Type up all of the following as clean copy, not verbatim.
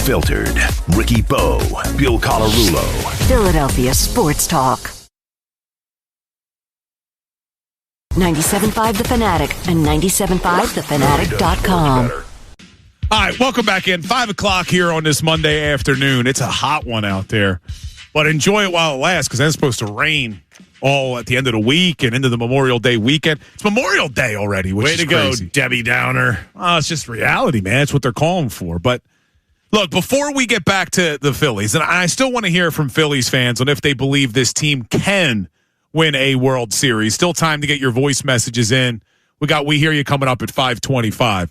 Unfiltered. Ricky Bo, Bill Colarulo. Philadelphia Sports Talk. 97.5 The Fanatic and 97.5thefanatic.com. All right, welcome back in. 5 o'clock here on this Monday afternoon. It's a hot one out there, but enjoy it while it lasts because then it's supposed to rain all at the end of the week and into the Memorial Day weekend. It's Memorial Day already, which is crazy. Go, Debbie Downer. Oh, it's just reality, man. It's what they're calling for. But look, before we get back to the Phillies, and I still want to hear from Phillies fans on if they believe this team can win a World Series. Still time to get your voice messages in. We Hear You coming up at 5:25.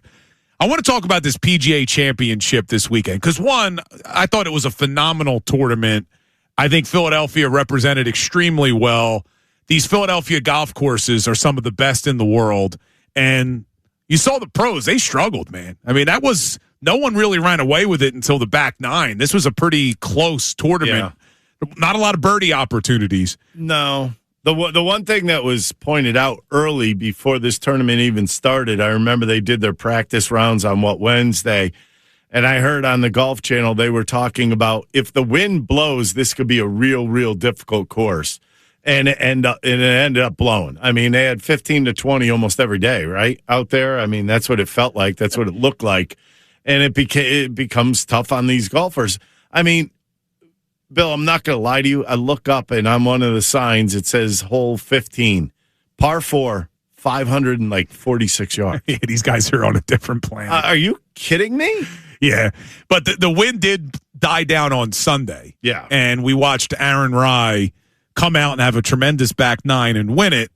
I want to talk about this PGA Championship this weekend because, one, I thought it was a phenomenal tournament. I think Philadelphia represented extremely well. These Philadelphia golf courses are some of the best in the world. And you saw the pros. They struggled, man. I mean, no one really ran away with it until the back nine. This was a pretty close tournament. Yeah. Not a lot of birdie opportunities. No. The one thing that was pointed out early before this tournament even started, I remember they did their practice rounds on Wednesday, and I heard on the Golf Channel they were talking about if the wind blows, this could be a real, real difficult course, and it ended up blowing. I mean, they had 15 to 20 almost every day, right, out there. I mean, that's what it felt like. That's what it looked like, and it becomes tough on these golfers. I mean, Bill, I'm not going to lie to you. I look up, and on one of the signs, it says hole 15, par 4, 546 yards. Yeah, these guys are on a different planet. Are you kidding me? Yeah, but the wind did die down on Sunday. Yeah. And we watched Aaron Rye come out and have a tremendous back nine and win it.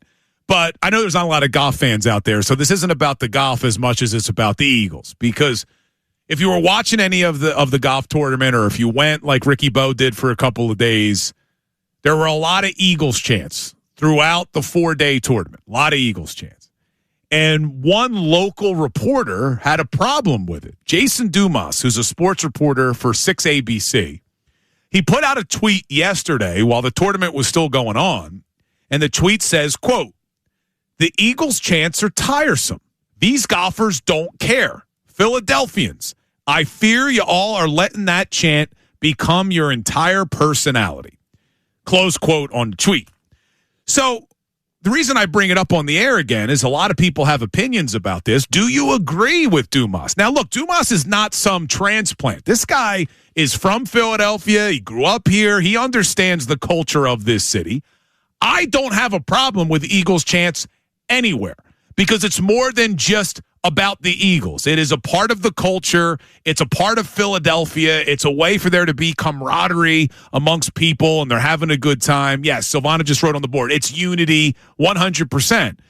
But I know there's not a lot of golf fans out there, so this isn't about the golf as much as it's about the Eagles. Because if you were watching any of the golf tournament, or if you went like Ricky Bo did for a couple of days, there were a lot of Eagles chants throughout the 4-day tournament. A lot of Eagles chants. And one local reporter had a problem with it. Jason Dumas, who's a sports reporter for 6ABC, he put out a tweet yesterday while the tournament was still going on, and the tweet says, quote, "The Eagles chants are tiresome. These golfers don't care. Philadelphians, I fear you all are letting that chant become your entire personality." Close quote on the tweet. So the reason I bring it up on the air again is a lot of people have opinions about this. Do you agree with Dumas? Now, look, Dumas is not some transplant. This guy is from Philadelphia. He grew up here. He understands the culture of this city. I don't have a problem with Eagles chants anywhere because it's more than just about the Eagles. It is a part of the culture. It's a part of Philadelphia. It's a way for there to be camaraderie amongst people, and they're having a good time. Yes, Silvana just wrote on the board, it's unity 100%.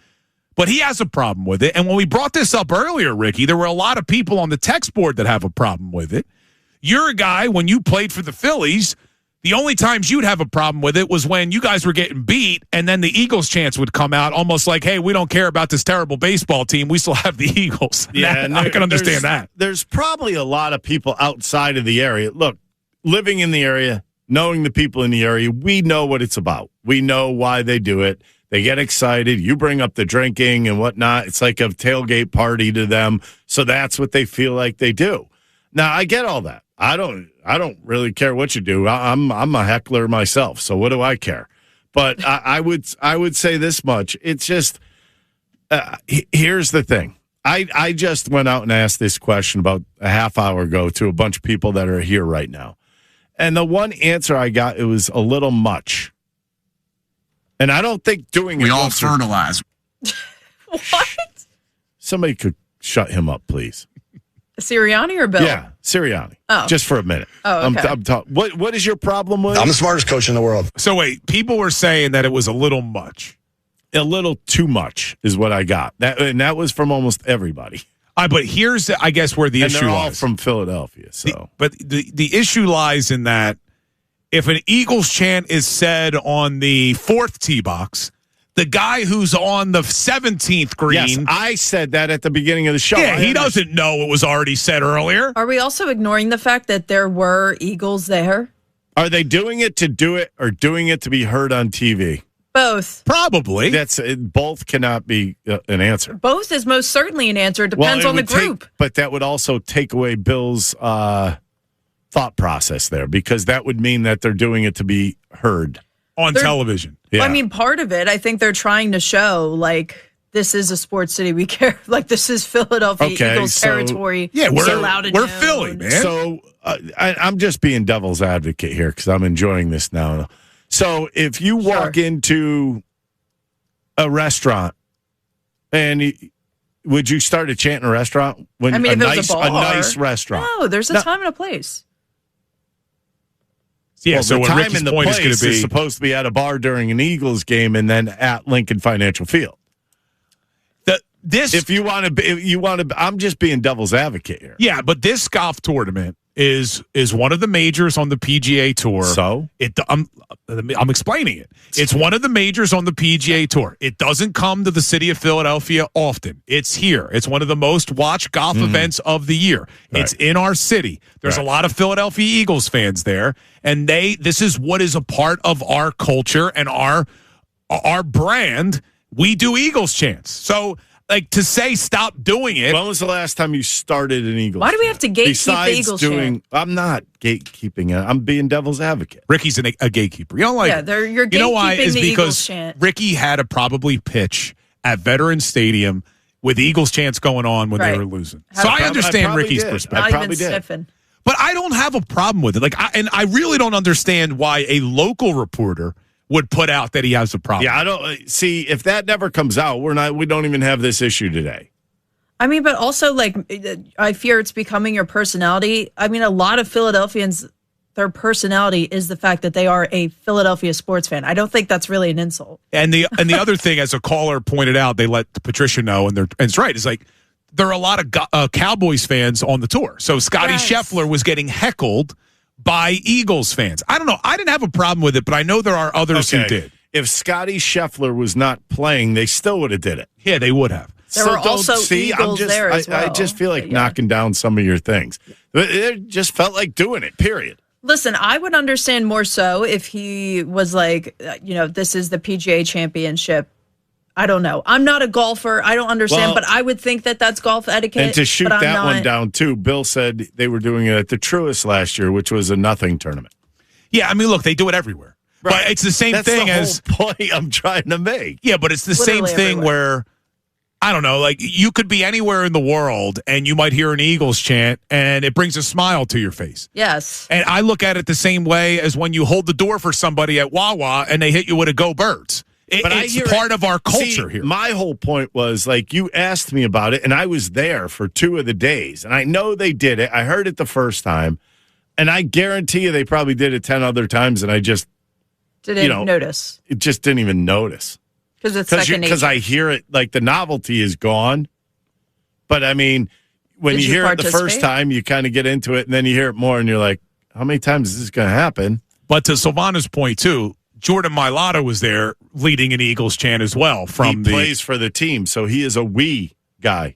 But he has a problem with it. And when we brought this up earlier, Ricky, there were a lot of people on the text board that have a problem with it. You're a guy, when you played for the Phillies, the only times you'd have a problem with it was when you guys were getting beat, and then the Eagles chants would come out almost like, hey, we don't care about this terrible baseball team. We still have the Eagles. Yeah, and I can understand that. There's probably a lot of people outside of the area. Look, living in the area, knowing the people in the area, we know what it's about. We know why they do it. They get excited. You bring up the drinking and whatnot. It's like a tailgate party to them. So that's what they feel like they do. Now, I get all that. I don't really care what you do. I'm a heckler myself, so what do I care? But I would say this much. It's just here's the thing. I just went out and asked this question about a half hour ago to a bunch of people that are here right now. And the one answer I got, it was a little much. And I don't think doing it. We all fertilize. What? Somebody could shut him up, please. Sirianni or Bill? Yeah, Sirianni. Oh. Just for a minute. Oh, okay. I'm what is your problem with? I'm the smartest coach in the world. So wait, people were saying that it was a little much. A little too much is what I got. That was from almost everybody. But here's, I guess, where the issue they're all lies. from Philadelphia. So, but the issue lies in that if an Eagles chant is said on the 4th tee box, the guy who's on the 17th green. Yes, I said that at the beginning of the show. Yeah, he doesn't know it was already said earlier. Are we also ignoring the fact that there were Eagles there? Are they doing it to do it or doing it to be heard on TV? Both. Probably. Both cannot be an answer. Both is most certainly an answer. It depends on the group. But that would also take away Bill's thought process there, because that would mean that they're doing it to be heard on television. Yeah. I mean, part of it, I think they're trying to show, like, this is a sports city. We care. Like, this is Philadelphia Eagles territory. Yeah, we're Philly, man. So I'm just being devil's advocate here because I'm enjoying this now. So if you walk into a restaurant, and would you start a chant in a restaurant? When I mean, if it was a bar. A nice restaurant. No, there's a time and a place. Yeah, well, so the what time Ricky's and the point is place going to be is supposed to be at a bar during an Eagles game and then at Lincoln Financial Field. If you want to, I'm just being devil's advocate here. Yeah, but this golf tournament is one of the majors on the PGA Tour. So I'm explaining it. It's one of the majors on the PGA Tour. It doesn't come to the city of Philadelphia often. It's here. It's one of the most watched golf events of the year. Right. It's in our city. There's a lot of Philadelphia Eagles fans there, and this is what is a part of our culture and our brand. We do Eagles chants. So, like, to say stop doing it. When was the last time you started an Eagles? Why do we have to gatekeep the Eagles chant? I'm not gatekeeping it. I'm being devil's advocate. Ricky's a gatekeeper. You don't like it. You're gatekeeping you know why? Is the because Eagles chant. Ricky had to probably pitch at Veterans Stadium with Eagles chants going on when they were losing. So I understand Ricky's perspective. Not even sniffing. But I don't have a problem with it. And I really don't understand why a local reporter would put out that he has a problem. Yeah, I don't see if that never comes out. We don't even have this issue today. I mean, but also, like, I fear it's becoming your personality. I mean, a lot of Philadelphians, their personality is the fact that they are a Philadelphia sports fan. I don't think that's really an insult. And the other thing, as a caller pointed out, they let Patricia know, and it's right. It's like there are a lot of Cowboys fans on the tour. So Scotty Scheffler was getting heckled by Eagles fans. I don't know. I didn't have a problem with it, but I know there are others who did. If Scotty Scheffler was not playing, they still would have did it. Yeah, they would have. There were also Eagles there as well. I just feel like knocking down some of your things. It just felt like doing it, period. Listen, I would understand more so if he was like, this is the PGA Championship. I don't know. I'm not a golfer. I don't understand, but I would think that that's golf etiquette. And to shoot that one down, too, Bill said they were doing it at the Truist last year, which was a nothing tournament. Yeah, I mean, look, they do it everywhere. Right. But it's the same thing as... That's the whole point I'm trying to make. Yeah, but it's the same thing where, I don't know, like, you could be anywhere in the world, and you might hear an Eagles chant, and it brings a smile to your face. Yes. And I look at it the same way as when you hold the door for somebody at Wawa, and they hit you with a Go Birds. It's part of our culture here. My whole point was, like, you asked me about it, and I was there for 2 of the days. And I know they did it. I heard it the first time. And I guarantee you they probably did it 10 other times, and I just didn't notice. It just didn't even notice. Because it's second nature. Because I hear it, like, the novelty is gone. But, I mean, when you hear it the first time, you kind of get into it, and then you hear it more, and you're like, how many times is this going to happen? But to Silvana's point, too, Jordan Mailata was there leading an Eagles chant as well. He plays for the team, so he is a we guy.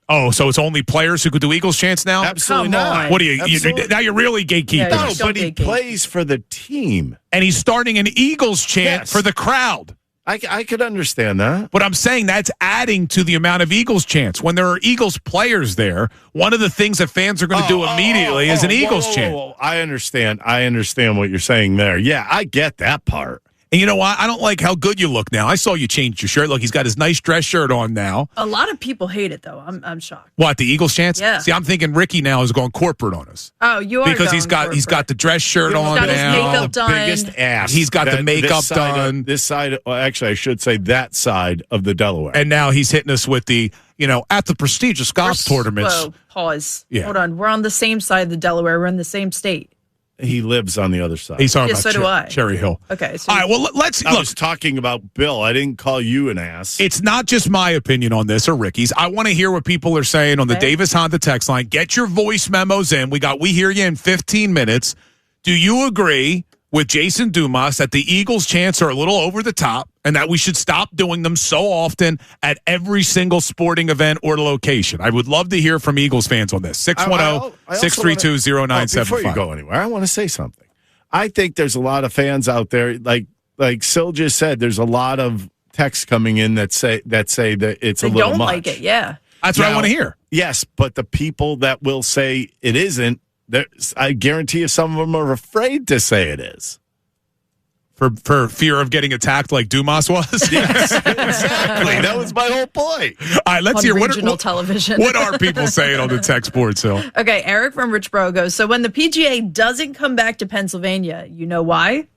Oh, so it's only players who could do Eagles chants now? Absolutely not. What are you now you're really gatekeeping. No, but he plays for the team. And he's starting an Eagles chant for the crowd. I could understand that. But I'm saying that's adding to the amount of Eagles chants. When there are Eagles players there, one of the things that fans are going to do immediately is an Eagles chant. I understand. I understand what you're saying there. Yeah, I get that part. And you know what? I don't like how good you look now. I saw you change your shirt. Look, he's got his nice dress shirt on now. A lot of people hate it, though. I'm shocked. What, the Eagles chants? Yeah. See, I'm thinking Ricky now is going corporate on us. Oh, you are because he's got the dress shirt on got now. His makeup done. Biggest ass. He's got the makeup done. This side, actually, I should say that side of the Delaware. And now he's hitting us with the, at the prestigious golf tournaments. Whoa, pause. Yeah. Hold on. We're on the same side of the Delaware. We're in the same state. He lives on the other side. He's talking about so do I. Cherry Hill. Okay. So all right, well, let's I was talking about Bill. I didn't call you an ass. It's not just my opinion on this or Ricky's. I want to hear what people are saying on the Davis Honda text line. Get your voice memos in. We hear you in 15 minutes. Do you agree with Jason Dumas that the Eagles chants are a little over the top and that we should stop doing them so often at every single sporting event or location? I would love to hear from Eagles fans on this. 610-632-0975. Before you go anywhere, I want to say something. I think there's a lot of fans out there, like Sil just said, there's a lot of texts coming in that say that it's a little much. They don't like it, yeah. That's what I want to hear. Yes, but the people that will say it isn't I guarantee you some of them are afraid to say it is. For fear of getting attacked like Dumas was? Yes, exactly. That was my whole point. All right, let's On hear regional television. What are people saying on the text board, Sil? Okay, Eric from Richboro goes, so when the PGA doesn't come back to Pennsylvania, you know why?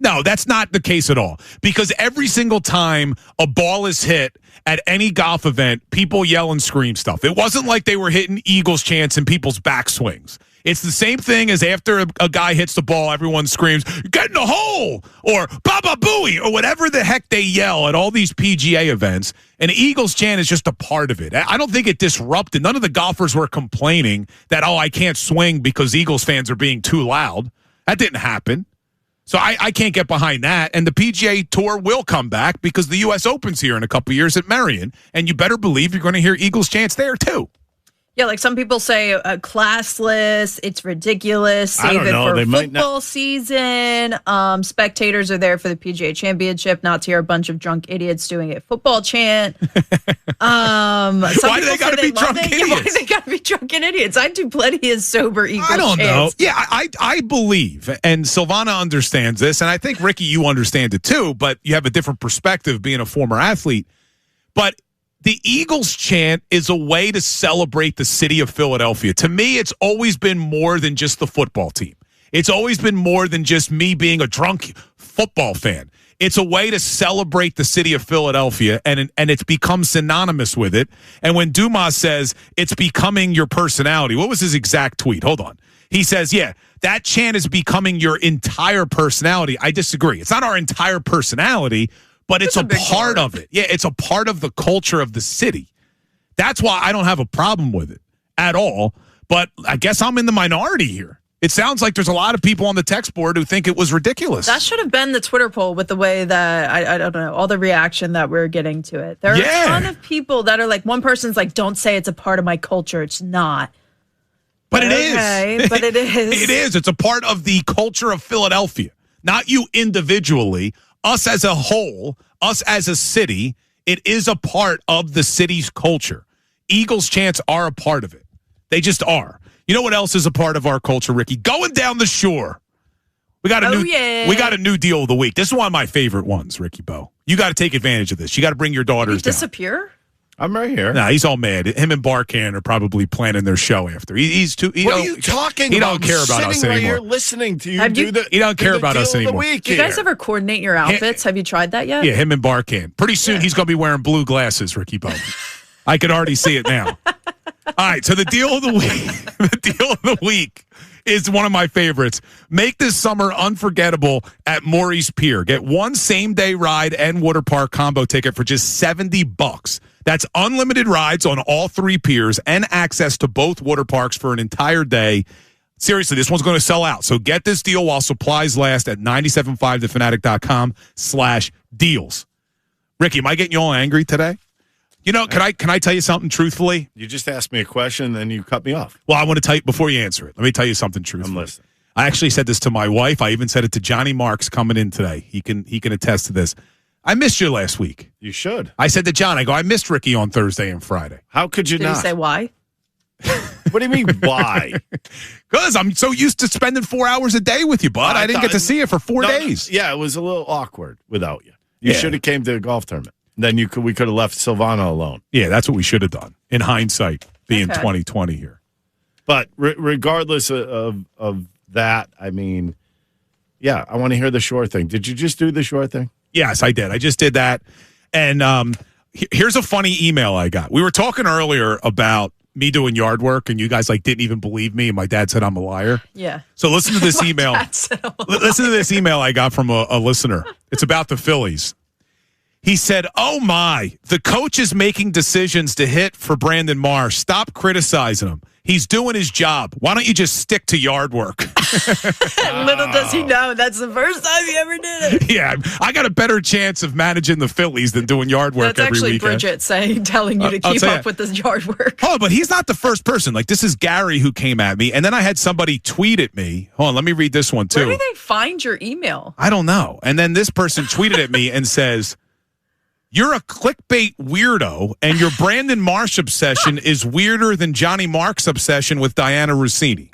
No, that's not the case at all. Because every single time a ball is hit at any golf event, people yell and scream stuff. It wasn't like they were hitting Eagles chants in people's backswings. It's the same thing as after a guy hits the ball, everyone screams, "Get in the hole!" or "Baba Booey!" or whatever the heck they yell at all these PGA events. And the Eagles chant is just a part of it. I don't think it disrupted. None of the golfers were complaining that, I can't swing because Eagles fans are being too loud. That didn't happen. So I can't get behind that. And the PGA Tour will come back because the U.S. Open's here in a couple years at Merion. And you better believe you're going to hear Eagles chants there, too. Yeah, like some people say, classless, it's ridiculous, save it for football season. Spectators are there for the PGA Championship, not to hear a bunch of drunk idiots doing a football chant. Why do they got to be drunk idiots? Yeah, why do they got to be drunken idiots? I do plenty of sober Eagles chants. I don't know. Yeah, I believe, and Silvana understands this, and I think, Ricky, you understand it too, but you have a different perspective being a former athlete. But the Eagles chant is a way to celebrate the city of Philadelphia. To me, it's always been more than just the football team. It's always been more than just me being a drunk football fan. It's a way to celebrate the city of Philadelphia, and it's become synonymous with it. And when Dumas says it's becoming your personality, what was his exact tweet? Hold on. He says, yeah, that chant is becoming your entire personality. I disagree. It's not our entire personality, but it's a part of it. Yeah, it's a part of the culture of the city. That's why I don't have a problem with it at all. But I guess I'm in the minority here. It sounds like there's a lot of people on the text board who think it was ridiculous. That should have been the Twitter poll with the way that, I don't know, all the reaction that we're getting to it. There are a ton of people that are like, one person's like, don't say it's a part of my culture. It's not. But it is. But it is. It is. It's a part of the culture of Philadelphia. Not you individually. Us as a whole, us as a city, it is a part of the city's culture. Eagles chants are a part of it. They just are. You know what else is a part of our culture, Ricky? Going down the shore. We got a new deal of the week. This is one of my favorite ones, Ricky Bo. You got to take advantage of this. You got to bring your daughters down. Disappear? I'm right here. Nah, he's all mad. Him and Barkan are probably planning their show after. He's too. What are you talking about? He don't care about us anymore. Right here listening to you do he don't care about us anymore. Do you guys ever coordinate your outfits? Have you tried that yet? Yeah, him and Barkan. Pretty soon he's going to be wearing blue glasses, Ricky Bo. I could already see it now. All right, so the deal of the week is one of my favorites. Make this summer unforgettable at Maury's Pier. Get one same-day ride and water park combo ticket for just $70. That's unlimited rides on all three piers and access to both water parks for an entire day. Seriously, this one's going to sell out. So get this deal while supplies last at 975thefanatic.com/deals. Ricky, am I getting you all angry today? You know, can I tell you something truthfully? You just asked me a question, and then you cut me off. Well, I want to tell you, before you answer it, let me tell you something truthfully. I'm listening. I actually said this to my wife. I even said it to Johnny Marks coming in today. He can attest to this. I missed you last week. You should. I said to John, I missed Ricky on Thursday and Friday. How could you not? Did you say why? What do you mean, why? Because I'm so used to spending 4 hours a day with you, bud. I didn't get to see you for 4 days. Yeah, it was a little awkward without you. You should have came to the golf tournament. Then we could have left Silvana alone. Yeah, that's what we should have done. In hindsight, being 2020 here. But regardless of that, I mean, yeah, I want to hear the shore thing. Did you just do the shore thing? Yes, I did. I just did that. And here's a funny email I got. We were talking earlier about me doing yard work, and you guys didn't even believe me, and my dad said I'm a liar. Yeah. So listen to this email. Listen to this email I got from a listener. It's about the Phillies. He said, "Oh my, the coach is making decisions to hit for Brandon Marsh. Stop criticizing him. He's doing his job. Why don't you just stick to yard work?" Little does he know, that's the first time he ever did it. Yeah, I got a better chance of managing the Phillies than doing yard work every weekend. That's actually Bridget telling you to keep up with this yard work. Oh, but he's not the first person. This is Gary who came at me, and then I had somebody tweet at me. Hold on, let me read this one too. Where do they find your email? I don't know. And then this person tweeted at me and says, "You're a clickbait weirdo, and your Brandon Marsh obsession is weirder than Johnny Mark's obsession with Diana Rossini."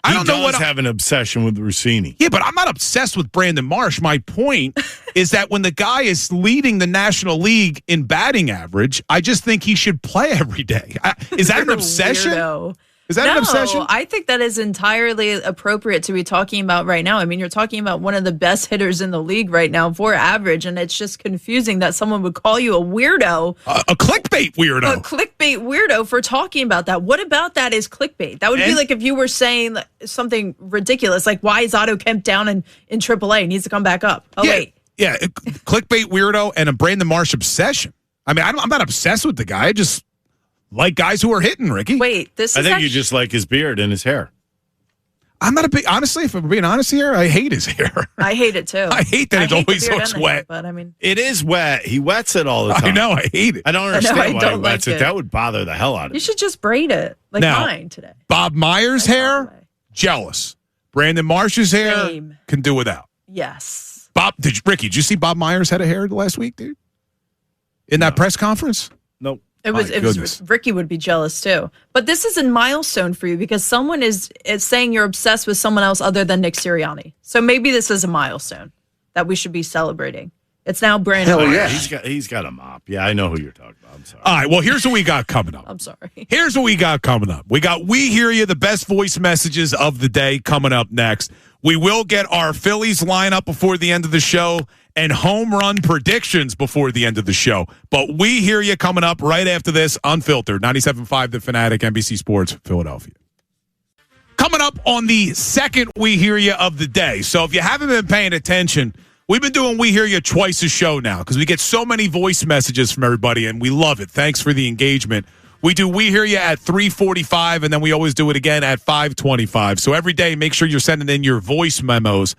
I don't know what have an obsession with Rossini. Yeah, but I'm not obsessed with Brandon Marsh. My point is that when the guy is leading the National League in batting average, I just think he should play every day. Is that an obsession? Weirdo. Is that an obsession? I think that is entirely appropriate to be talking about right now. I mean, you're talking about one of the best hitters in the league right now for average, and it's just confusing that someone would call you a weirdo. A clickbait weirdo. A clickbait weirdo for talking about that. What about that is clickbait? That would be like if you were saying something ridiculous, like why is Otto Kemp down in AAA? He needs to come back up. Oh, yeah, wait. Yeah, clickbait weirdo and a Brandon Marsh obsession. I mean, I'm not obsessed with the guy. I just like guys who are hitting, Ricky. Wait, I think you just like his beard and his hair. I'm not a big, honestly, if I'm being honest here, I hate his hair. I hate it too. I hate that it always looks wet. Hair, but I mean, it is wet. He wets it all the time. I know, I hate it. I don't understand why he wets it. That would bother the hell out of me. You should just braid it like mine today. Bob Myers' hair, jealous. Brandon Marsh's hair, can do without. Yes. Ricky, did you see Bob Myers had a hair last week, dude? In that press conference? Nope. It was Ricky would be jealous too. But this is a milestone for you because someone is saying you're obsessed with someone else other than Nick Sirianni. So maybe this is a milestone that we should be celebrating. It's now Brandon. Hell yeah. He's got a mop. Yeah, I know who you're talking about. I'm sorry. All right, well, here's what we got coming up. I'm sorry. Here's what we got coming up. We hear you, the best voice messages of the day coming up next. We will get our Phillies lineup before the end of the show and home run predictions before the end of the show. But we hear you coming up right after this, Unfiltered, 97.5 The Fanatic, NBC Sports, Philadelphia. Coming up on the second We Hear You of the day. So if you haven't been paying attention, we've been doing We Hear You twice a show now because we get so many voice messages from everybody, and we love it. Thanks for the engagement. We do We Hear You at 3:45, and then we always do it again at 5:25. So every day, make sure you're sending in your voice memos.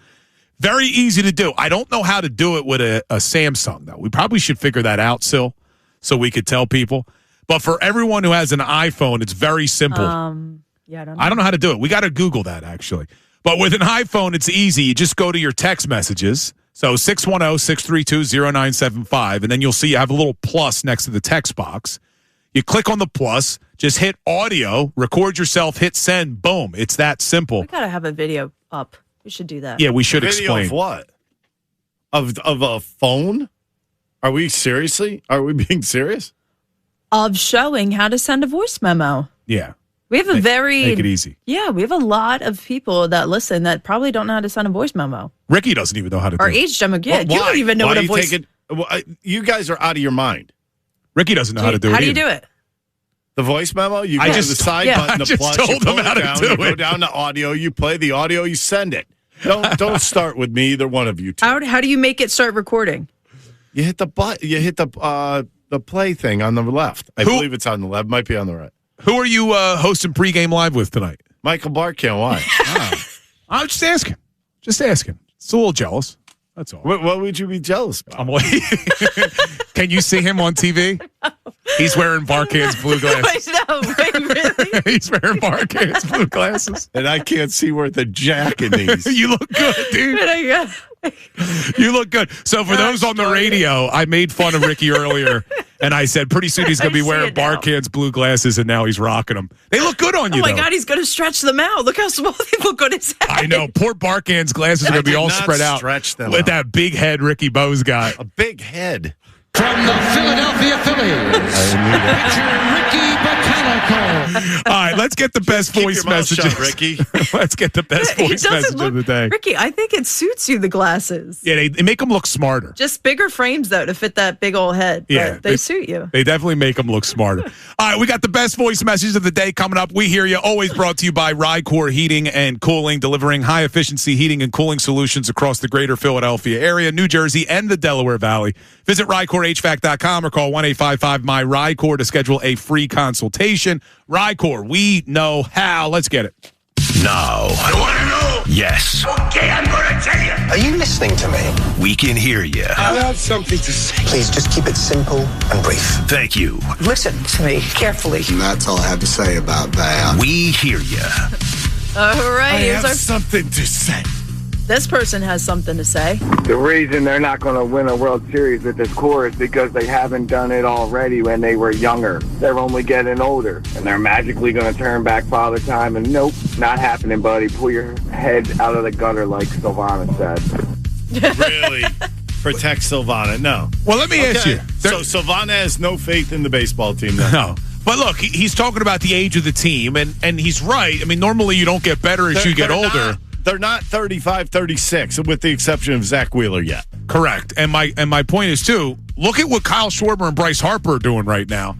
Very easy to do. I don't know how to do it with a Samsung, though. We probably should figure that out, Sil, so we could tell people. But for everyone who has an iPhone, it's very simple. Yeah, I don't know how to do it. We got to Google that, actually. But with an iPhone, it's easy. You just go to your text messages. So 610-632-0975, and then you'll see you have a little plus next to the text box. You click on the plus, just hit audio, record yourself, hit send, boom. It's that simple. We got to have a video up. We should do that. Yeah, we should explain. Video of what? Of a phone? Are we being serious? Of showing how to send a voice memo. Yeah. We have make it easy. Yeah, we have a lot of people that listen that probably don't know how to send a voice memo. Ricky doesn't even know how to do it. Our age demo, yeah. You don't even know what a voice... You guys are out of your mind. Ricky doesn't know how to do it. How do you do it? The voice memo? You go to the side button, the plus, you pull it down, you go down to audio, you play the audio, you send it. Don't start with me, either one of you two. How do you make it start recording? You hit the button. You hit the play thing on the left. I believe it's on the left. Might be on the right. Who are you hosting pregame live with tonight? Michael Barkan. Why? I'm just asking. Just asking. It's a little jealous. That's all. What would you be jealous about? Can you see him on TV? No. He's wearing Barkan's blue glasses. No, wait, really? He's wearing Barkan's blue glasses. And I can't see worth a jack in these. You look good, dude. You look good. So for those on the radio, I made fun of Ricky earlier, and I said pretty soon he's going to be wearing Barkan's blue glasses, and now he's rocking them. They look good on you, Oh, my God, he's going to stretch them out. Look how small they look on his head. I know. Poor Barkan's glasses are going to be all spread out. Stretch them with that big head Ricky Bo's got. A big head. From the Philadelphia Phillies, pitcher Ricky Botanical. All right, let's get the best voice messages. Shut, Ricky. Let's get the best voice message of the day. Ricky, I think it suits you, the glasses. Yeah, they make them look smarter. Just bigger frames, though, to fit that big old head. Yeah, they suit you. They definitely make them look smarter. All right, we got the best voice messages of the day coming up. We hear you. Always brought to you by Rycor Heating and Cooling, delivering high-efficiency heating and cooling solutions across the greater Philadelphia area, New Jersey, and the Delaware Valley. Visit RycorHVAC.com or call 1-855-MY-RYCOR to schedule a free consultation. Rycor, we know how. Let's get it. Now. I want to know. Yes. Okay, I'm going to tell you. Are you listening to me? We can hear you. I have something to say. Please just keep it simple and brief. Thank you. Listen to me carefully. And that's all I have to say about that. We hear you. All right. I have something to say. This person has something to say. The reason they're not going to win a World Series with this core is because they haven't done it already when they were younger. They're only getting older, and they're magically going to turn back Father Time. And nope, not happening, buddy. Pull your head out of the gutter, like Silvana said. Really? Protect Silvana? No. Well, let me ask you. So Silvana has no faith in the baseball team then? No. But look, he's talking about the age of the team, and he's right. I mean, normally you don't get better as you get older. They're not 35, 36, with the exception of Zach Wheeler yet. Correct. And my point is, too, look at what Kyle Schwarber and Bryce Harper are doing right now.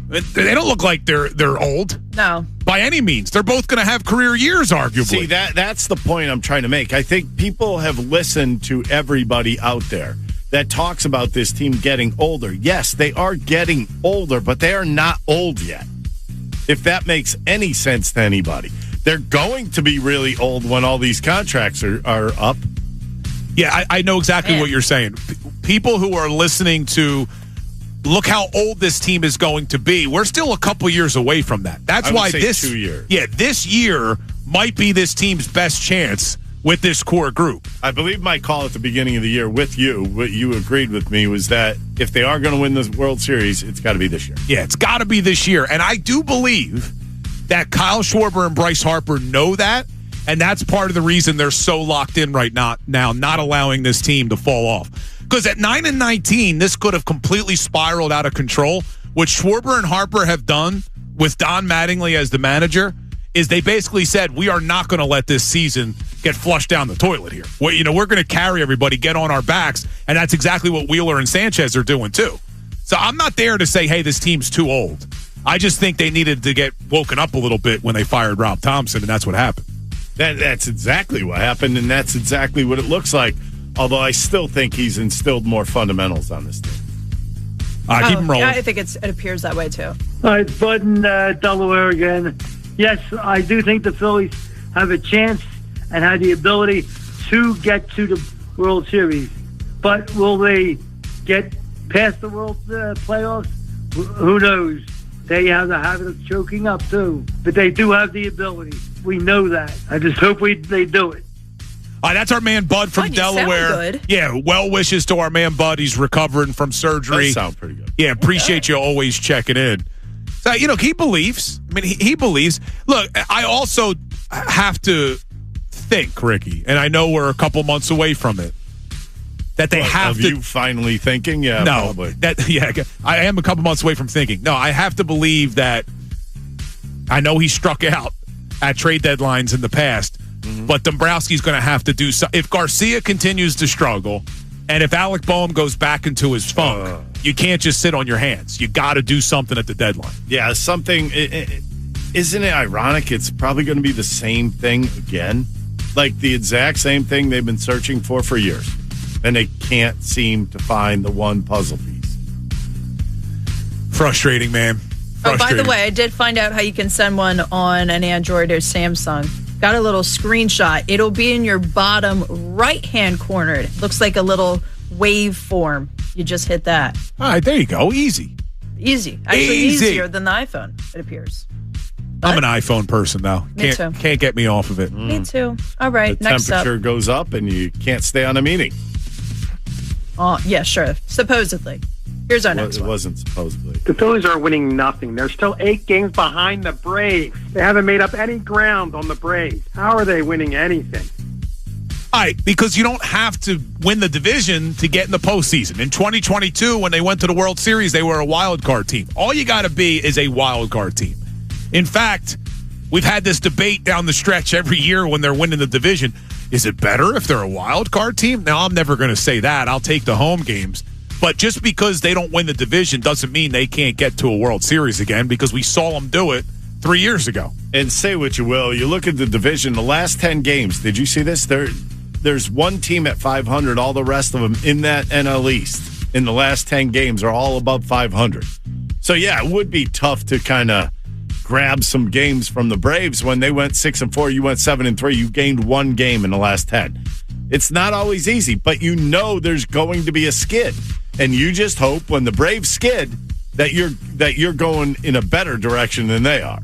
They don't look like they're old. No. By any means. They're both going to have career years, arguably. See, that's the point I'm trying to make. I think people have listened to everybody out there that talks about this team getting older. Yes, they are getting older, but they are not old yet. If that makes any sense to anybody. They're going to be really old when all these contracts are up. Yeah, I know exactly what you're saying. People who are listening to look how old this team is going to be. We're still a couple years away from that. That's why this 2 years. Yeah, this year might be this team's best chance with this core group. I believe my call at the beginning of the year with you, what you agreed with me, was that if they are going to win the World Series, it's got to be this year. Yeah, it's got to be this year. And I do believe that Kyle Schwarber and Bryce Harper know that, and that's part of the reason they're so locked in right now, not allowing this team to fall off. Because at 9-19, this could have completely spiraled out of control. What Schwarber and Harper have done with Don Mattingly as the manager is they basically said, we are not going to let this season get flushed down the toilet here. We're going to carry everybody, get on our backs, and that's exactly what Wheeler and Sanchez are doing too. So I'm not there to say, hey, this team's too old. I just think they needed to get woken up a little bit when they fired Rob Thompson, and that's what happened. That's exactly what happened, and that's exactly what it looks like. Although I still think he's instilled more fundamentals on this team. Keep him rolling. Yeah, I think it appears that way, too. All right, Bud in Delaware again. Yes, I do think the Phillies have a chance and have the ability to get to the World Series. But will they get past the World playoffs? Who knows? They have the habit of choking up, too. But they do have the ability. We know that. I just hope they do it. That's our man Bud from Delaware. Sound good. Yeah, well wishes to our man Bud. He's recovering from surgery. That sounds pretty good. Yeah, appreciate you always checking in. So, he believes. I mean, he believes. Look, I also have to think, Ricky, and I know we're a couple months away from it, that they have to. You finally thinking? Yeah, no, probably. I am a couple months away from thinking. No, I have to believe that. I know he struck out at trade deadlines in the past, but Dombrowski's going to have to do something. If Garcia continues to struggle, and if Alec Boehm goes back into his funk, you can't just sit on your hands. You got to do something at the deadline. Yeah, something. Isn't it ironic? It's probably going to be the same thing again, like the exact same thing they've been searching for years. And they can't seem to find the one puzzle piece. Frustrating, man. Oh, by the way, I did find out how you can send one on an Android or Samsung. Got a little screenshot. It'll be in your bottom right-hand corner. It looks like a little waveform. You just hit that. All right, there you go. Easy. Actually, easier than the iPhone, it appears. But I'm an iPhone person, though. Me too. Can't get me off of it. Me too. All right, the next up. temperature goes up and you can't stay on a meeting. Oh, yeah, sure. Supposedly. Here's our next one. It wasn't supposedly. The Phillies are winning nothing. They're still 8 games behind the Braves. They haven't made up any ground on the Braves. How are they winning anything? All right, because you don't have to win the division to get in the postseason. In 2022, when they went to the World Series, they were a wild card team. All you got to be is a wild card team. In fact, we've had this debate down the stretch every year when they're winning the division. Is it better if they're a wild card team? Now, I'm never going to say that. I'll take the home games. But just because they don't win the division doesn't mean they can't get to a World Series again, because we saw them do it 3 years ago. And say what you will, you look at the division, the last 10 games, did you see this? There's one team at 500. All the rest of them in that NL East in the last 10 games are all above 500. So, yeah, it would be tough to kind of grab some games from the Braves. When they went 6-4, you went 7-3. You gained one game in the last 10. It's not always easy, but you know there's going to be a skid. And you just hope when the Braves skid that you're going in a better direction than they are.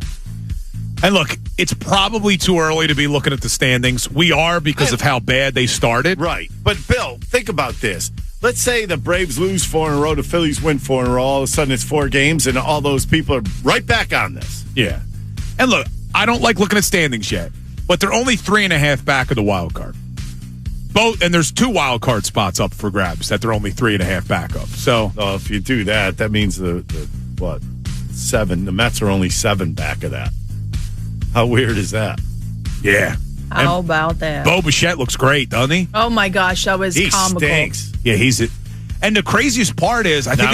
And look, it's probably too early to be looking at the standings. We are because of how bad they started. Right. But, Bill, think about this. Let's say the Braves lose 4 in a row, the Phillies win 4 in a row. All of a sudden it's 4 games, and all those people are right back on this. Yeah. And look, I don't like looking at standings yet, but they're only 3.5 back of the wild card. And there's 2 wild card spots up for grabs that they're only 3.5 back of. So, if you do that, that means the 7. The Mets are only 7 back of that. How weird is that? Yeah. How about that? Bo Bichette looks great, doesn't he? Oh my gosh, that was comical. He stinks. Yeah, and the craziest part is, I think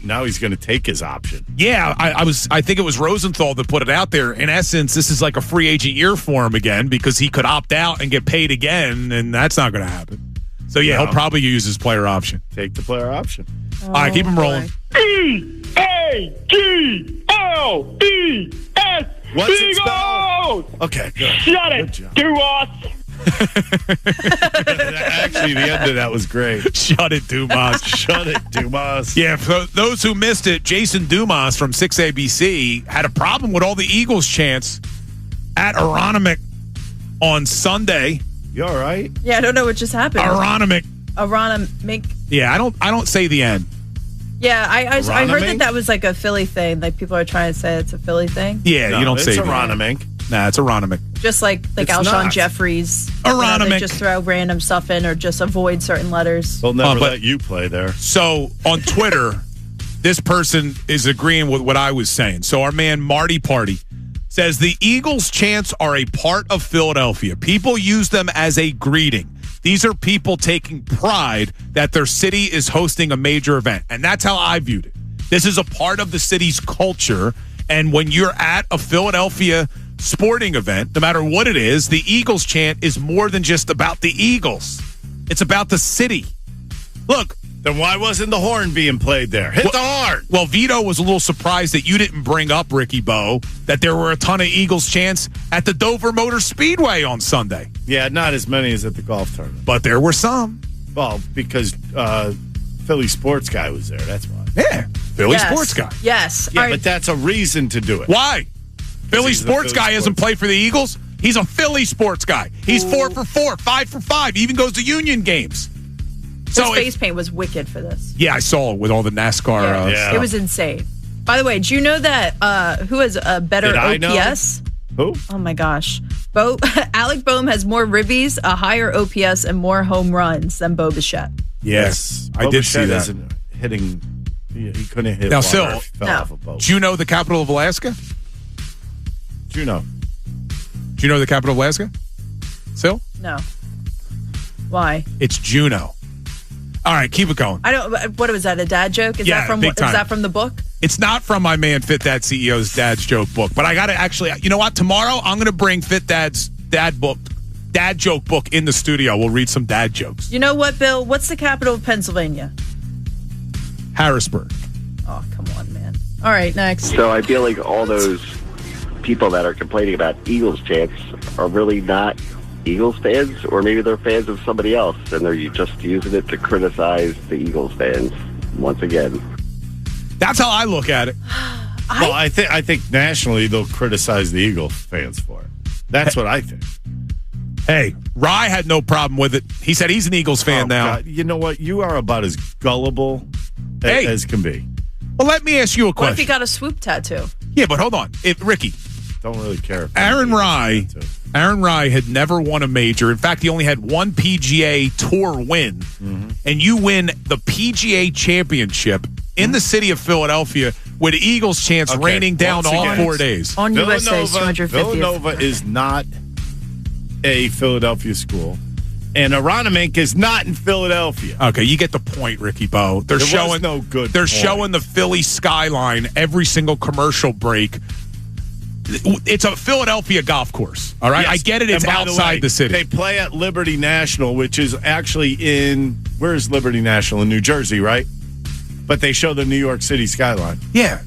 now he's gonna take his option. Yeah, I think it was Rosenthal that put it out there. In essence, this is like a free agent year for him again because he could opt out and get paid again, and that's not going to happen. So yeah, he'll probably use his player option. Take the player option. All right, keep him rolling. EAGLES. What's it spelled? Okay, good. Shut it, Dumas. Actually, the end of that was great. Shut it, Dumas. Shut it, Dumas. Yeah, for those who missed it, Jason Dumas from 6ABC had a problem with all the Eagles chants at Aronimick on Sunday. You all right? Yeah, I don't know what just happened. Aronimick. Yeah, I don't say the end. Yeah, I heard that was like a Philly thing. Like people are trying to say it's a Philly thing. Yeah, you don't say Aronimick. Nah, it's Aronimick. Just like Alshon Jeffries. Aronimick. They just throw random stuff in or just avoid certain letters. They'll never let you play there. So on Twitter, this person is agreeing with what I was saying. So our man Marty Party says the Eagles chants are a part of Philadelphia. People use them as a greeting. These are people taking pride that their city is hosting a major event. And that's how I viewed it. This is a part of the city's culture. And when you're at a Philadelphia sporting event, no matter what it is, the Eagles chant is more than just about the Eagles. It's about the city. Look. Then why wasn't the horn being played there? Hit the horn. Well, Vito was a little surprised that you didn't bring up, Ricky Bo, that there were a ton of Eagles chants at the Dover Motor Speedway on Sunday. Yeah, not as many as at the golf tournament. But there were some. Well, because Philly Sports Guy was there. That's why. Yeah, Philly Sports Guy. Yes. Yeah, but that's a reason to do it. Why? Philly Sports Guy hasn't played for the Eagles. He's a Philly Sports Guy. He's 4 for 4, 5 for 5. He even goes to Union games. His face paint was wicked for this. Yeah, I saw it with all the NASCAR. Yeah. It was insane. By the way, do you know that who has a better OPS? Who? Oh my gosh. Alec Boehm has more ribbies, a higher OPS, and more home runs than Bo Bichette. Yes, I did see that. Hitting, he couldn't hit. Now, Phil, off a boat. Juneau, the capital of Alaska? Juneau. Do you know the capital of Alaska? Sil? No. Why? It's Juneau. All right, keep it going. I don't. What was that? A dad joke? Is that from the book? It's not from my man Fit Dad CEO's dad's joke book, but I got to actually. You know what? Tomorrow I'm going to bring Fit Dad's dad joke book in the studio. We'll read some dad jokes. You know what, Bill? What's the capital of Pennsylvania? Harrisburg. Oh, come on, man. All right, next. So I feel like all those people that are complaining about Eagles chants are really not Eagles fans, or maybe they're fans of somebody else, and they're just using it to criticize the Eagles fans once again. That's how I look at it. Well, I think nationally they'll criticize the Eagles fans for it. That's what I think. Hey, Rye had no problem with it. He said he's an Eagles fan now. God. You know what? You are about as gullible as can be. Well, let me ask you a question. What if he got a swoop tattoo? Yeah, but hold on. Ricky. Don't really care. Aaron Rye had never won a major. In fact, he only had one PGA Tour win. Mm-hmm. And you win the PGA Championship in the city of Philadelphia with Eagles chants raining down all 4 days. On USA's 250th. Villanova is not a Philadelphia school. And Aronimick is not in Philadelphia. Okay, you get the point, Ricky Bo. They're showing the Philly skyline every single commercial break. It's a Philadelphia golf course, all right? Yes. I get it. It's outside the city. They play at Liberty National, which is actually where's Liberty National? In New Jersey, right? But they show the New York City skyline. Yeah.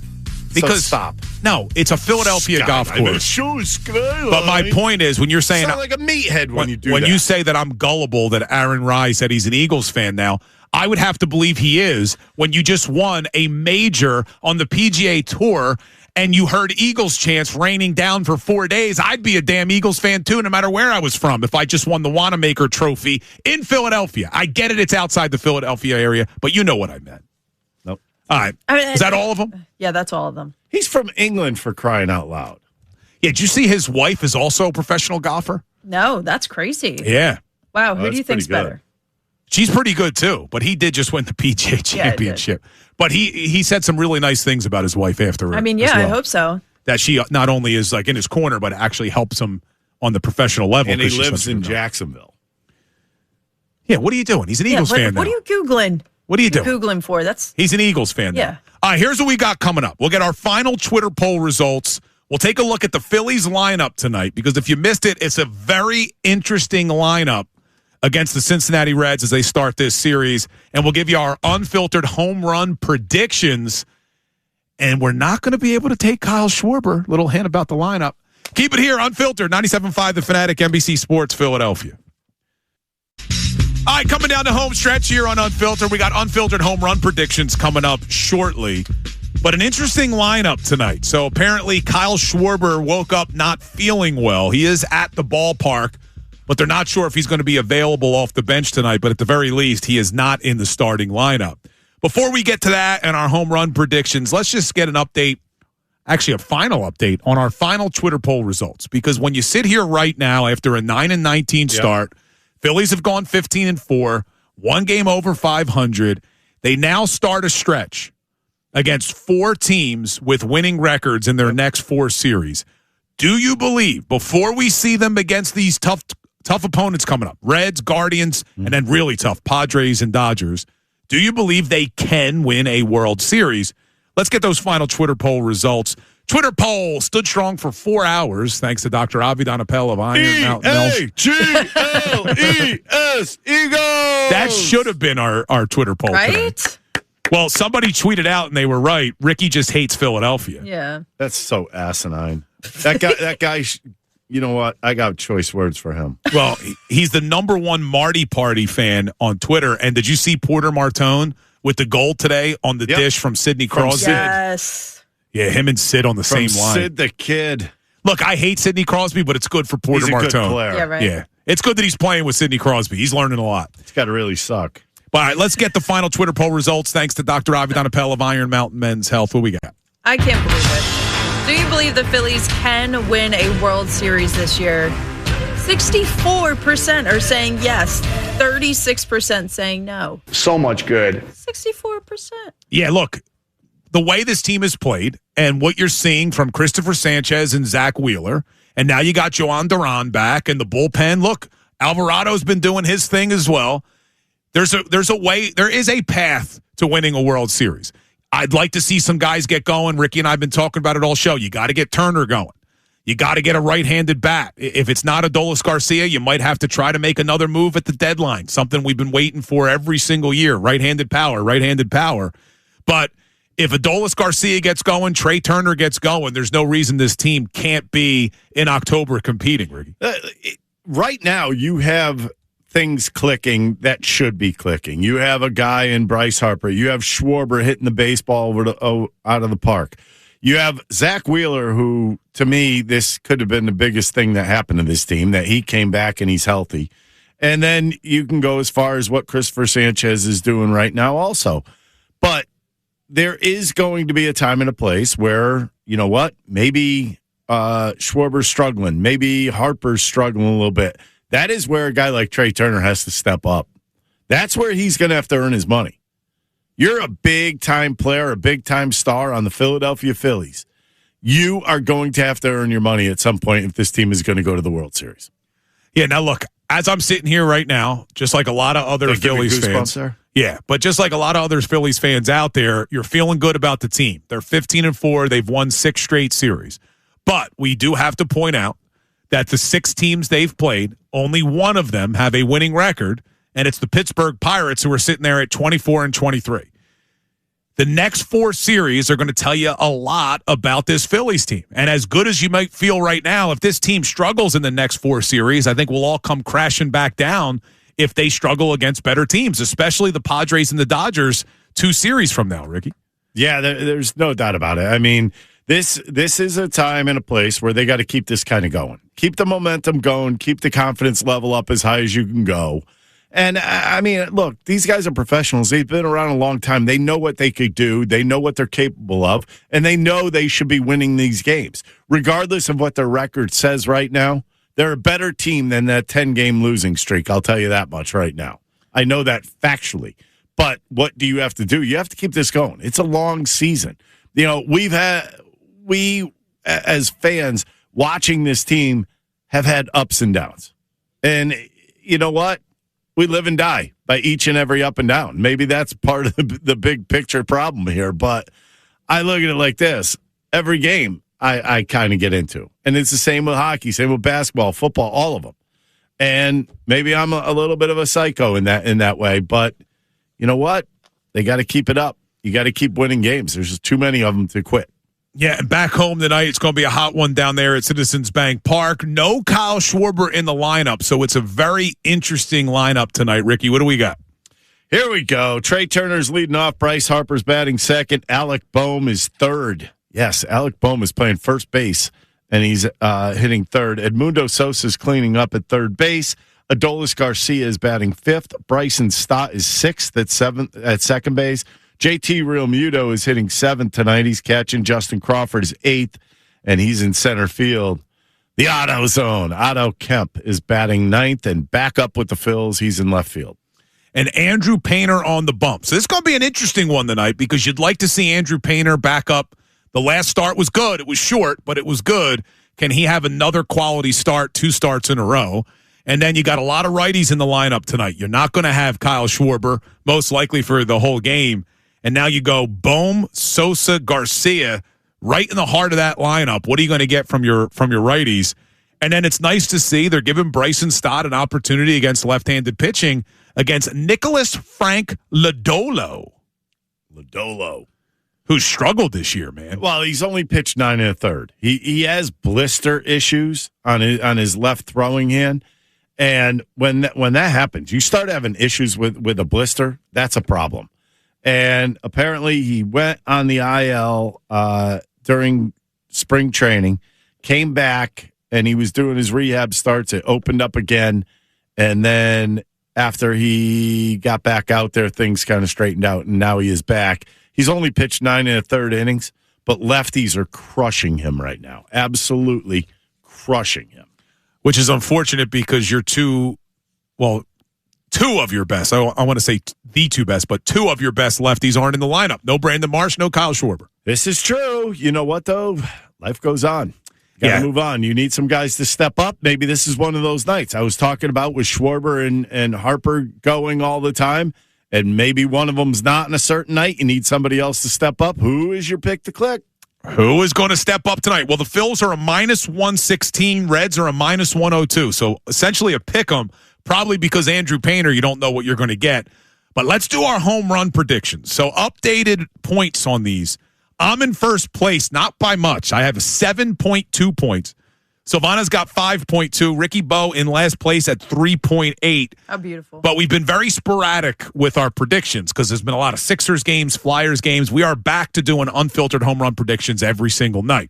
Because stop. No, it's a Philadelphia golf course. But my point is, when you're saying... You sound like a meathead when you do that. When you say that I'm gullible, that Aaron Rye said he's an Eagles fan now, I would have to believe he is when you just won a major on the PGA Tour. and you heard Eagles chants raining down for 4 days, I'd be a damn Eagles fan too, no matter where I was from, if I just won the Wanamaker Trophy in Philadelphia. I get it, it's outside the Philadelphia area, but you know what I meant. Nope. All right. Is that all of them? Yeah, that's all of them. He's from England, for crying out loud. Yeah, did you see his wife is also a professional golfer? No, that's crazy. Yeah. Wow, who do you think's better? She's pretty good, too, but he did just win the PGA Championship. But he said some really nice things about his wife after. I mean, yeah, I hope so. That she not only is like in his corner, but actually helps him on the professional level. And he lives in Jacksonville. Yeah, what are you doing? He's an Eagles fan now. What are you Googling? What are you doing? Googling for? He's an Eagles fan now. Yeah. All right, here's what we got coming up. We'll get our final Twitter poll results. We'll take a look at the Phillies lineup tonight, because if you missed it, it's a very interesting lineup against the Cincinnati Reds as they start this series. And we'll give you our unfiltered home run predictions. And we're not going to be able to take Kyle Schwarber. Little hint about the lineup. Keep it here, unfiltered. 97.5 The Fanatic, NBC Sports, Philadelphia. All right, coming down the home stretch here on Unfiltered. We got unfiltered home run predictions coming up shortly. But an interesting lineup tonight. So apparently Kyle Schwarber woke up not feeling well. He is at the ballpark, but they're not sure if he's going to be available off the bench tonight. But at the very least, he is not in the starting lineup. Before we get to that and our home run predictions, let's just get an update, actually a final update on our final Twitter poll results. Because when you sit here right now after a 9-19 start, Phillies have gone 15-4, one game over 500. They now start a stretch against 4 teams with winning records in their next 4 series. Do you believe, before we see them against these tough opponents coming up, Reds, Guardians, and then really tough Padres and Dodgers, do you believe they can win a World Series? Let's get those final Twitter poll results. Twitter poll stood strong for 4 hours, thanks to Dr. Avidan Appel of Iron Mountain Health. E-A-G-L-E-S, Eagles! That should have been our Twitter poll right? Today. Well, somebody tweeted out, and they were right. Ricky just hates Philadelphia. Yeah. That's so asinine. That guy, you know what? I got choice words for him. Well, he's the number one Marty Party fan on Twitter. And did you see Porter Martone with the goal today on the dish from Sidney Crosby? Yes. Yeah, him and Sid on the same line. Sid the Kid. Look, I hate Sidney Crosby, but it's good for Porter Martone. He's a good player. Yeah, right. Yeah. It's good that he's playing with Sidney Crosby. He's learning a lot. It's got to really suck. All right, let's get the final Twitter poll results. Thanks to Dr. Avidan Appel of Iron Mountain Men's Health. What we got? I can't believe it. Do you believe the Phillies can win a World Series this year? 64% are saying yes. 36% saying no. So much good. 64%. Yeah, look, the way this team is played and what you're seeing from Christopher Sanchez and Zach Wheeler, and now you got Joan Duran back and the bullpen. Look, Alvarado's been doing his thing as well. There's a way, there is a path to winning a World Series. I'd like to see some guys get going. Ricky and I have been talking about it all show. You got to get Turner going. You got to get a right-handed bat. If it's not Adolis Garcia, you might have to try to make another move at the deadline, something we've been waiting for every single year, right-handed power. But if Adolis Garcia gets going, Trey Turner gets going, there's no reason this team can't be in October competing, Ricky. Right now, you have things clicking that should be clicking. You have a guy in Bryce Harper. You have Schwarber hitting the baseball out of the park. You have Zach Wheeler, who, to me, this could have been the biggest thing that happened to this team, that he came back and he's healthy. And then you can go as far as what Christopher Sanchez is doing right now also. But there is going to be a time and a place where, you know what, maybe Schwarber's struggling. Maybe Harper's struggling a little bit. That is where a guy like Trey Turner has to step up. That's where he's going to have to earn his money. You're a big-time player, a big-time star on the Philadelphia Phillies. You are going to have to earn your money at some point if this team is going to go to the World Series. Yeah, now look, as I'm sitting here right now, just like a lot of other Phillies fans. There? Yeah, but just like a lot of other Phillies fans out there, you're feeling good about the team. They're 15-4. They've won 6 straight series. But we do have to point out that the 6 teams they've played, only one of them have a winning record, and it's the Pittsburgh Pirates, who are sitting there at 24-23. The next 4 series are going to tell you a lot about this Phillies team. And as good as you might feel right now, if this team struggles in the next 4 series, I think we'll all come crashing back down if they struggle against better teams, especially the Padres and the Dodgers 2 series from now, Ricky. Yeah, there's no doubt about it. I mean, This is a time and a place where they got to keep this kind of going. Keep the momentum going. Keep the confidence level up as high as you can go. And, I mean, look, these guys are professionals. They've been around a long time. They know what they could do. They know what they're capable of. And they know they should be winning these games. Regardless of what their record says right now, they're a better team than that 10-game losing streak. I'll tell you that much right now. I know that factually. But what do you have to do? You have to keep this going. It's a long season. You know, we as fans watching this team have had ups and downs. And you know what? We live and die by each and every up and down. Maybe that's part of the big picture problem here. But I look at it like this. Every game I kind of get into. And it's the same with hockey, same with basketball, football, all of them. And maybe I'm a little bit of a psycho in that way. But you know what? They got to keep it up. You got to keep winning games. There's just too many of them to quit. Yeah, and back home tonight, it's going to be a hot one down there at Citizens Bank Park. No Kyle Schwarber in the lineup, so it's a very interesting lineup tonight. Ricky, what do we got? Here we go. Trey Turner's leading off. Bryce Harper's batting second. Alec Boehm is third. Yes, Alec Boehm is playing first base, and he's hitting third. Edmundo Sosa's cleaning up at third base. Adolis Garcia is batting fifth. Bryson Stott is sixth at second base. JT Realmuto is hitting seventh tonight. He's catching. Justin Crawford is eighth, and he's in center field. The Auto Zone. Otto Kemp is batting ninth, and back up with the Phils. He's in left field. And Andrew Painter on the bump. So this is going to be an interesting one tonight because you'd like to see Andrew Painter back up. The last start was good. It was short, but it was good. Can he have another quality start, 2 starts in a row? And then you got a lot of righties in the lineup tonight. You're not going to have Kyle Schwarber, most likely for the whole game. And now you go Boehm, Sosa, Garcia, right in the heart of that lineup. What are you going to get from your righties? And then it's nice to see they're giving Bryson Stott an opportunity against left-handed pitching against Nicholas Frank Lodolo. Who struggled this year, man. Well, he's only pitched 9 1/3. He has blister issues on his left throwing hand. And when that happens, you start having issues with a blister, that's a problem. And apparently he went on the IL during spring training, came back, and he was doing his rehab starts. It opened up again. And then after he got back out there, things kind of straightened out, and now he is back. He's only pitched 9 1/3 innings, but lefties are crushing him right now. Absolutely crushing him. Which is unfortunate because you're two of your best. I want to say the 2 best, but 2 of your best lefties aren't in the lineup. No Brandon Marsh, no Kyle Schwarber. This is true. You know what, though? Life goes on. Got to move on. You need some guys to step up. Maybe this is one of those nights I was talking about with Schwarber and Harper going all the time, and maybe one of them's not in a certain night. You need somebody else to step up. Who is your pick to click? Who is going to step up tonight? Well, the Phils are a -116. Reds are a -102. So essentially a pick 'em. Probably because Andrew Painter, you don't know what you're going to get. But let's do our home run predictions. So updated points on these. I'm in first place, not by much. I have 7.2 points. Silvana's got 5.2. Ricky Bo in last place at 3.8. How beautiful. But we've been very sporadic with our predictions because there's been a lot of Sixers games, Flyers games. We are back to doing unfiltered home run predictions every single night.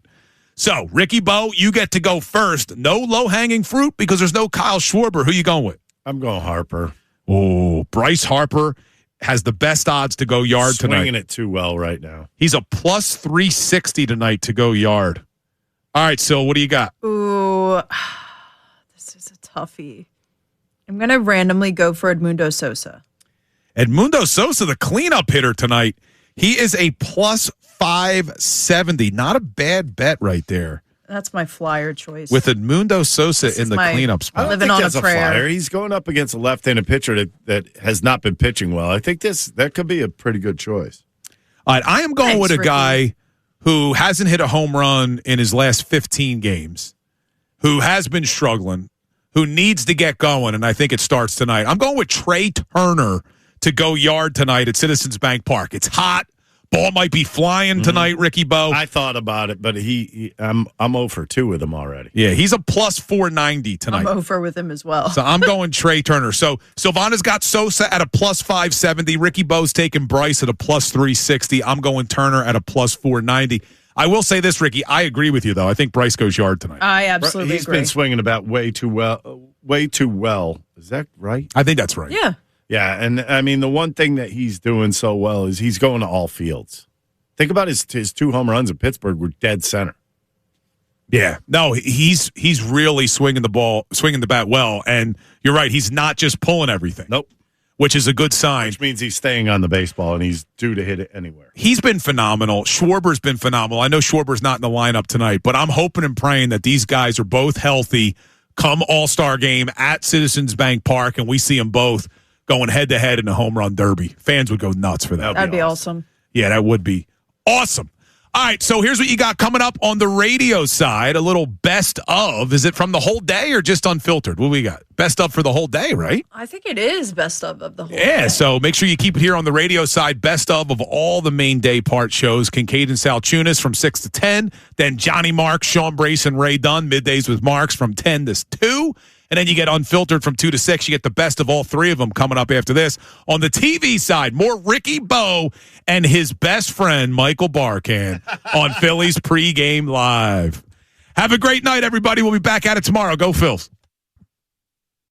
So, Ricky Bo, you get to go first. No low-hanging fruit because there's no Kyle Schwarber. Who you going with? I'm going Harper. Oh, Bryce Harper has the best odds to go yard tonight. Swinging it too well right now. He's a +360 tonight to go yard. All right, Sil, what do you got? Ooh, this is a toughie. I'm going to randomly go for Edmundo Sosa. Edmundo Sosa, the cleanup hitter tonight. He is a +570. Not a bad bet right there. That's my flyer choice. With Edmundo Sosa in the cleanup spot. Living on a prayer. Flyer. He's going up against a left-handed pitcher that has not been pitching well. I think that could be a pretty good choice. All right, I am going with a guy who hasn't hit a home run in his last 15 games, who has been struggling, who needs to get going, and I think it starts tonight. I'm going with Trey Turner to go yard tonight at Citizens Bank Park. It's hot. Ball might be flying tonight, Ricky Bo. I thought about it, but I'm 0 for 2 with him already. Yeah, he's a +490 tonight. I'm 0 for with him as well. So I'm going Trey Turner. So Silvana's got Sosa at a +570. Ricky Bo's taking Bryce at a +360. I'm going Turner at a +490. I will say this, Ricky. I agree with you, though. I think Bryce goes yard tonight. I absolutely He's agree. been swinging about way too well. Is that right? I think that's right. Yeah. Yeah, and I mean, the one thing that he's doing so well is he's going to all fields. Think about his 2 home runs in Pittsburgh were dead center. Yeah. No, he's really swinging the bat well, and you're right. He's not just pulling everything. Nope. Which is a good sign. Which means he's staying on the baseball, and he's due to hit it anywhere. He's been phenomenal. Schwarber's been phenomenal. I know Schwarber's not in the lineup tonight, but I'm hoping and praying that these guys are both healthy come All-Star game at Citizens Bank Park, and we see them both going head-to-head in a home run derby. Fans would go nuts for that. That'd be awesome. Yeah, that would be awesome. All right, so here's what you got coming up on the radio side. A little best of. Is it from the whole day or just unfiltered? What do we got? Best of for the whole day, right? I think it is best of the whole Yeah, day. so make sure you keep it here on the radio side. Best of all the main day part shows. Kincaid and Salchunas from 6 to 10. Then Johnny Marks, Sean Brace, and Ray Dunn. Middays with Marks from 10 to 2. And then you get unfiltered from 2 to 6. You get the best of all three of them coming up after this. On the TV side, more Ricky Bo and his best friend, Michael Barkan, on Phillies pregame live. Have a great night, everybody. We'll be back at it tomorrow. Go Phils.